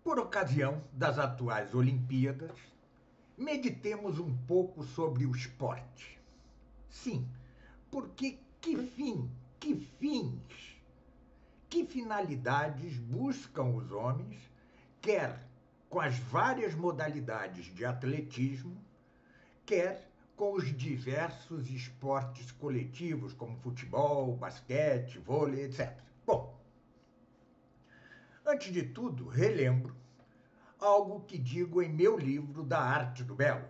Por ocasião das atuais Olimpíadas, meditemos um pouco sobre o esporte. Sim, porque que fins, que finalidades buscam os homens, quer com as várias modalidades de atletismo, quer com os diversos esportes coletivos, como futebol, basquete, vôlei, etc. Bom, antes de tudo, relembro algo que digo em meu livro Da Arte do Belo.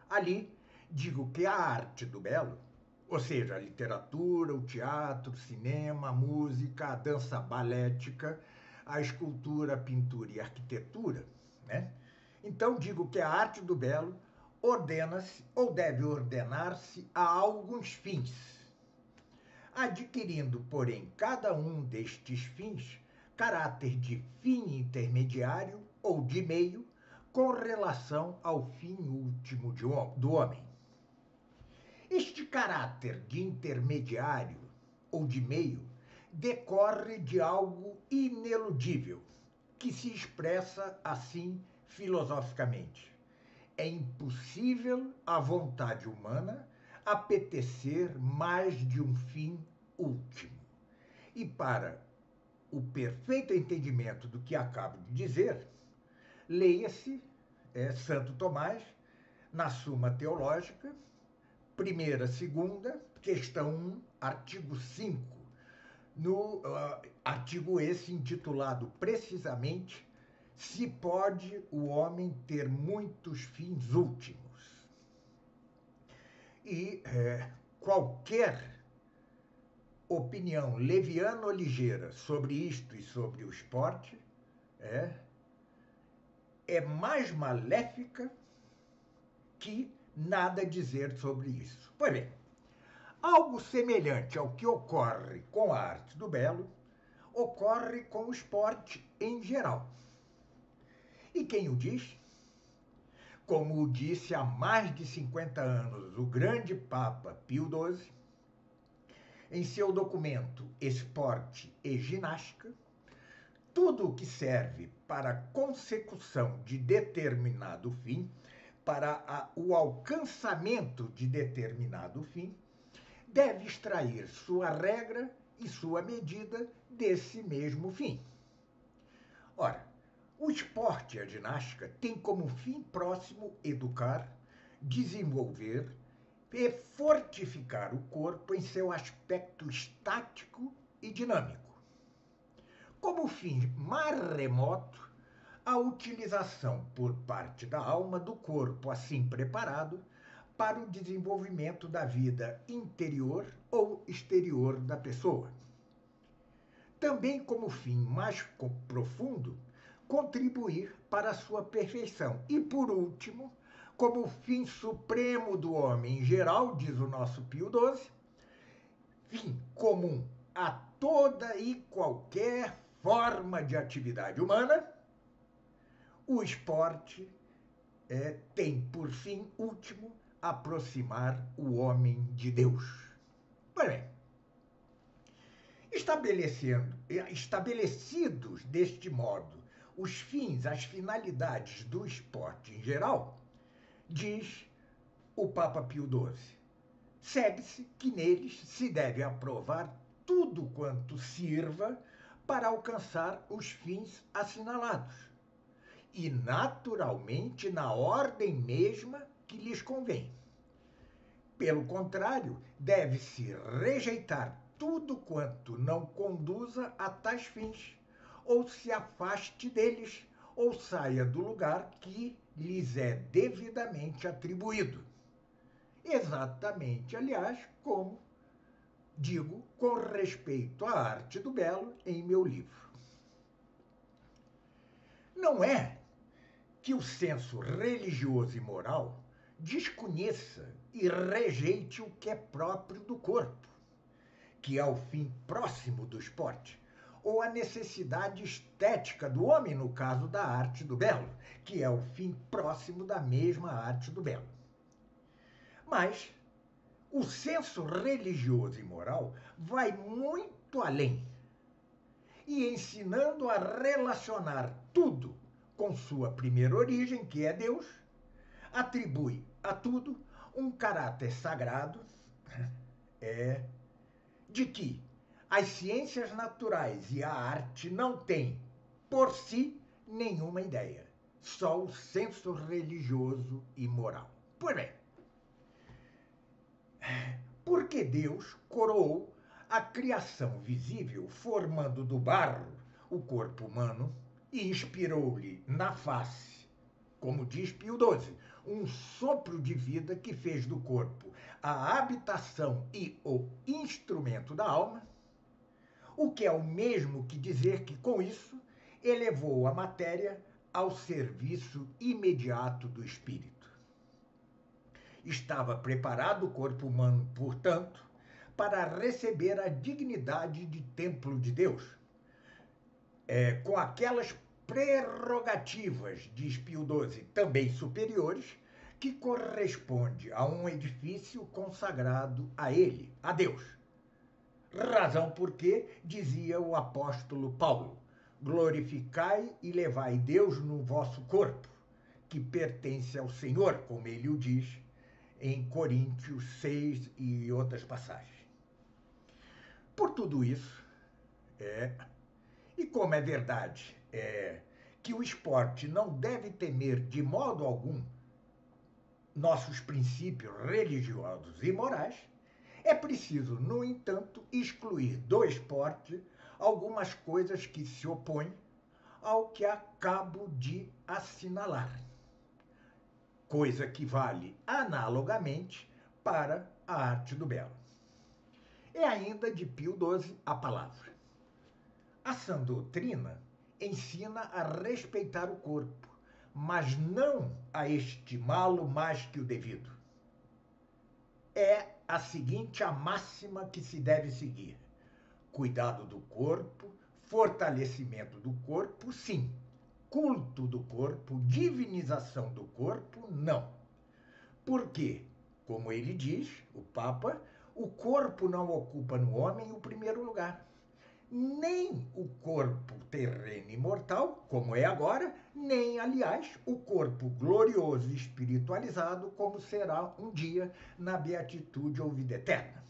Ali digo que a arte do belo, ou seja, a literatura, o teatro, o cinema, a música, a dança balética, a escultura, a pintura e a arquitetura, né? Então digo que a arte do belo ordena-se ou deve ordenar-se a alguns fins, adquirindo, porém, cada um destes fins caráter de fim intermediário ou de meio com relação ao fim último do homem. Este caráter de intermediário ou de meio decorre de algo ineludível, que se expressa assim filosoficamente. É impossível à vontade humana apetecer mais de um fim último. E para o perfeito entendimento do que acabo de dizer, leia-se Santo Tomás, na Suma Teológica, primeira, segunda, questão 1, artigo 5, no artigo esse intitulado precisamente Se pode o homem ter muitos fins últimos. E qualquer opinião leviana ou ligeira sobre isto e sobre o esporte é mais maléfica que nada dizer sobre isso. Pois bem, algo semelhante ao que ocorre com a arte do belo, ocorre com o esporte em geral. E quem o diz? Como o disse há mais de 50 anos o grande Papa Pio XII, em seu documento Esporte e Ginástica, tudo o que serve para a consecução de determinado fim, para o alcançamento de determinado fim, deve extrair sua regra e sua medida desse mesmo fim. Ora, o esporte e a ginástica têm como fim próximo educar, desenvolver e fortificar o corpo em seu aspecto estático e dinâmico. Como fim mais remoto, a utilização por parte da alma do corpo assim preparado para o desenvolvimento da vida interior ou exterior da pessoa. Também como fim mais profundo, contribuir para a sua perfeição. E por último, como fim supremo do homem em geral, diz o nosso Pio XII, fim comum a toda e qualquer forma de atividade humana, o esporte tem por fim último aproximar o homem de Deus. Pois bem, estabelecidos deste modo os fins, as finalidades do esporte em geral, diz o Papa Pio XII, segue-se que neles se deve aprovar tudo quanto sirva para alcançar os fins assinalados, e naturalmente na ordem mesma que lhes convém. Pelo contrário, deve-se rejeitar tudo quanto não conduza a tais fins, ou se afaste deles, ou saia do lugar que lhes é devidamente atribuído. Exatamente, aliás, como digo com respeito à arte do belo em meu livro. Não é que o senso religioso e moral desconheça e rejeite o que é próprio do corpo, que é o fim próximo do esporte, ou a necessidade estética do homem, no caso da arte do belo, que é o fim próximo da mesma arte do belo. Mas o senso religioso e moral vai muito além e ensinando a relacionar tudo com sua primeira origem, que é Deus, atribui a tudo um caráter sagrado, de que as ciências naturais e a arte não têm, por si, nenhuma ideia, só o senso religioso e moral. Pois bem, porque Deus coroou a criação visível, formando do barro o corpo humano e inspirou-lhe na face, como diz Pio XII, um sopro de vida que fez do corpo a habitação e o instrumento da alma, o que é o mesmo que dizer que, com isso, elevou a matéria ao serviço imediato do espírito. Estava preparado o corpo humano, portanto, para receber a dignidade de templo de Deus, com aquelas prerrogativas, diz Pio XII, também superiores, que corresponde a um edifício consagrado a ele, a Deus. Razão porque, dizia o apóstolo Paulo, glorificai e levai Deus no vosso corpo, que pertence ao Senhor, como ele o diz em Coríntios 6 e outras passagens. Por tudo isso, e como é verdade que o esporte não deve temer de modo algum nossos princípios religiosos e morais, é preciso, no entanto, excluir do esporte algumas coisas que se opõem ao que acabo de assinalar, coisa que vale analogamente para a arte do belo. É ainda de Pio XII a palavra. A sã doutrina ensina a respeitar o corpo, mas não a estimá-lo mais que o devido. É a seguinte a máxima que se deve seguir: cuidado do corpo, fortalecimento do corpo, sim. Culto do corpo, divinização do corpo, não. Porque, como ele diz, o Papa, o corpo não ocupa no homem o primeiro lugar. Nem o corpo terreno e mortal, como é agora, nem, aliás, o corpo glorioso e espiritualizado, como será um dia na beatitude ou vida eterna.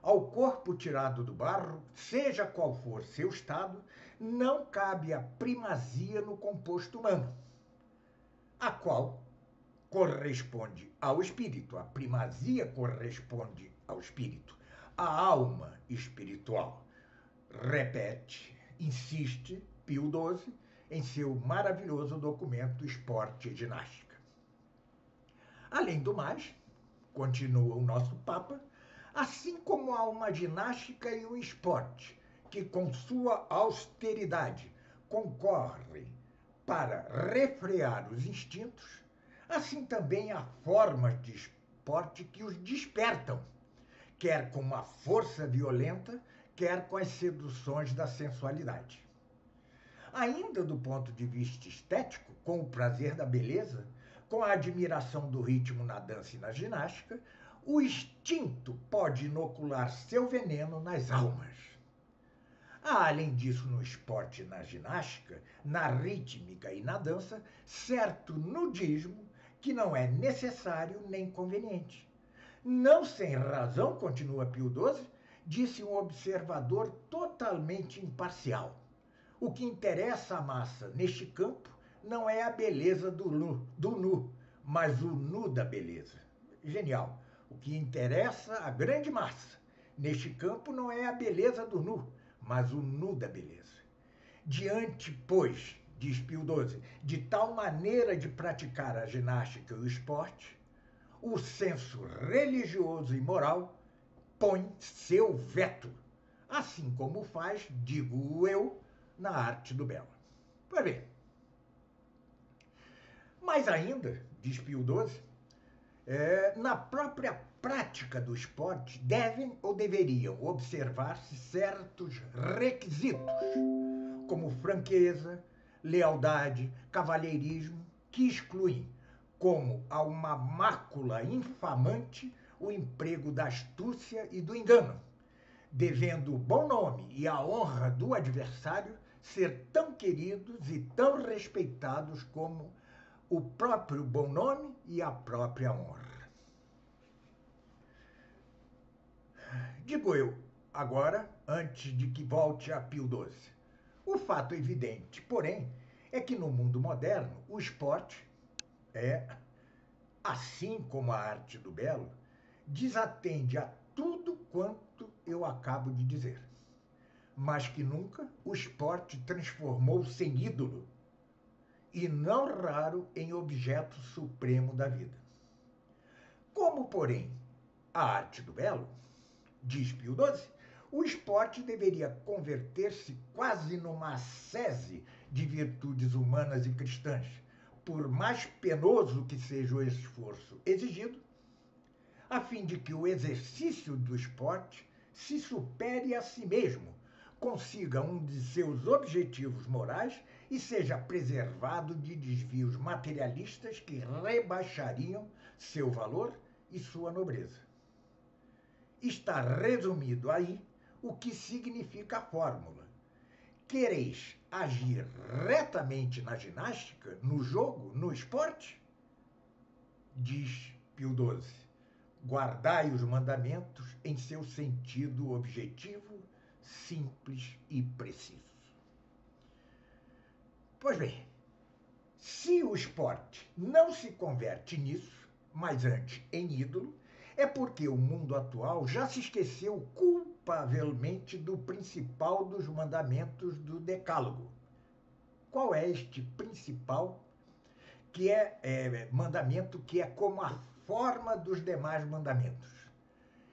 Ao corpo tirado do barro, seja qual for seu estado, não cabe a primazia no composto humano, a qual corresponde ao espírito. A primazia corresponde ao espírito, a alma espiritual. Repete, insiste Pio XII em seu maravilhoso documento Esporte e Ginástica. Além do mais, continua o nosso Papa, assim como há uma ginástica e um esporte que, com sua austeridade, concorrem para refrear os instintos, assim também há formas de esporte que os despertam, quer com uma força violenta, quer com as seduções da sensualidade. Ainda do ponto de vista estético, com o prazer da beleza, com a admiração do ritmo na dança e na ginástica, o instinto pode inocular seu veneno nas almas. Há, além disso, no esporte e na ginástica, na rítmica e na dança, certo nudismo que não é necessário nem conveniente. Não sem razão, continua Pio XII, disse um observador totalmente imparcial. O que interessa à massa neste campo não é a beleza do nu, mas o nu da beleza. Genial. O que interessa à grande massa neste campo não é a beleza do nu, mas o nu da beleza. Diante, pois, diz Pio XII, de tal maneira de praticar a ginástica e o esporte, o senso religioso e moral põe seu veto, assim como faz, digo eu, na arte do belo. Pois bem, mais ainda, diz Pio XII, na própria prática do esporte devem ou deveriam observar-se certos requisitos, como franqueza, lealdade, cavalheirismo, que excluem, como a uma mácula infamante, o emprego da astúcia e do engano, devendo o bom nome e a honra do adversário ser tão queridos e tão respeitados como o próprio bom nome e a própria honra. Digo eu, agora, antes de que volte a Pio XII. O fato evidente, porém, é que no mundo moderno o esporte assim como a arte do belo, desatende a tudo quanto eu acabo de dizer. Mas que nunca o esporte transformou-se em ídolo, e não raro em objeto supremo da vida. Como, porém, a arte do belo, diz Pio XII, o esporte deveria converter-se quase numa ascese de virtudes humanas e cristãs, por mais penoso que seja o esforço exigido, a fim de que o exercício do esporte se supere a si mesmo, consiga um de seus objetivos morais e seja preservado de desvios materialistas que rebaixariam seu valor e sua nobreza. Está resumido aí o que significa a fórmula. Quereis agir retamente na ginástica, no jogo, no esporte? Diz Pio XII, guardai os mandamentos em seu sentido objetivo, simples e preciso. Pois bem, se o esporte não se converte nisso, mas antes em ídolo, é porque o mundo atual já se esqueceu culpavelmente do principal dos mandamentos do Decálogo. Qual é este principal mandamento que é como a forma dos demais mandamentos?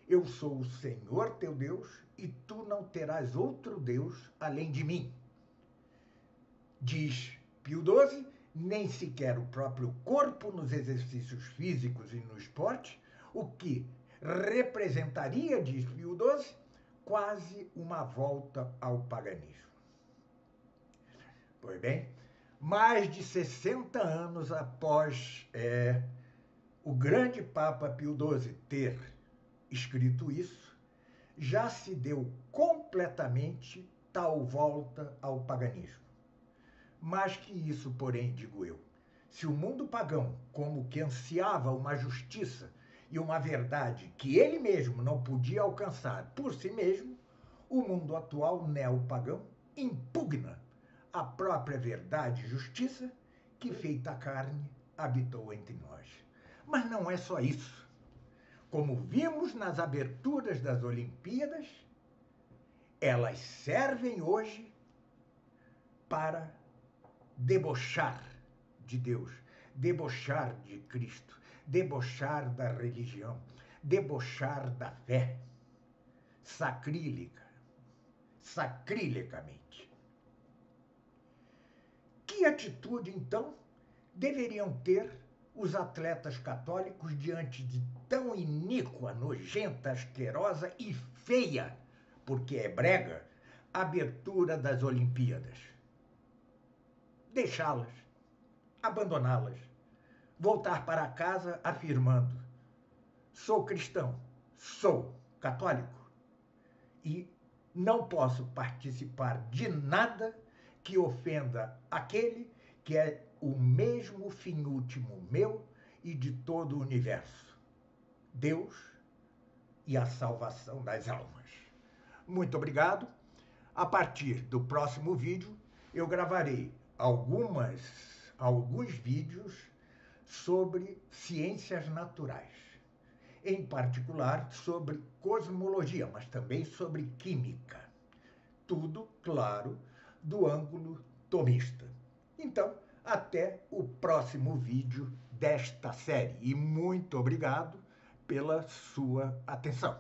Eu sou o Senhor teu Deus e tu não terás outro Deus além de mim. Diz Pio XII, nem sequer o próprio corpo nos exercícios físicos e no esporte, o que representaria, diz Pio XII, quase uma volta ao paganismo. Pois bem, mais de 60 anos após o grande Papa Pio XII ter escrito isso, já se deu completamente tal volta ao paganismo. Mais que isso, porém, digo eu, se o mundo pagão, como que ansiava uma justiça e uma verdade que ele mesmo não podia alcançar por si mesmo, o mundo atual neopagão impugna a própria verdade e justiça que, feita carne, habitou entre nós. Mas não é só isso. Como vimos nas aberturas das Olimpíadas, elas servem hoje para debochar de Deus, debochar de Cristo, debochar da religião, debochar da fé, sacrilegamente. Que atitude, então, deveriam ter os atletas católicos diante de tão iníqua, nojenta, asquerosa e feia, porque é brega, abertura das Olimpíadas? Deixá-las, abandoná-las, voltar para casa afirmando: sou cristão, sou católico e não posso participar de nada que ofenda aquele que é o mesmo fim último meu e de todo o universo, Deus e a salvação das almas. Muito obrigado. A partir do próximo vídeo, eu gravarei alguns vídeos sobre ciências naturais, em particular sobre cosmologia, mas também sobre química. Tudo, claro, do ângulo tomista. Então, até o próximo vídeo desta série. E muito obrigado pela sua atenção.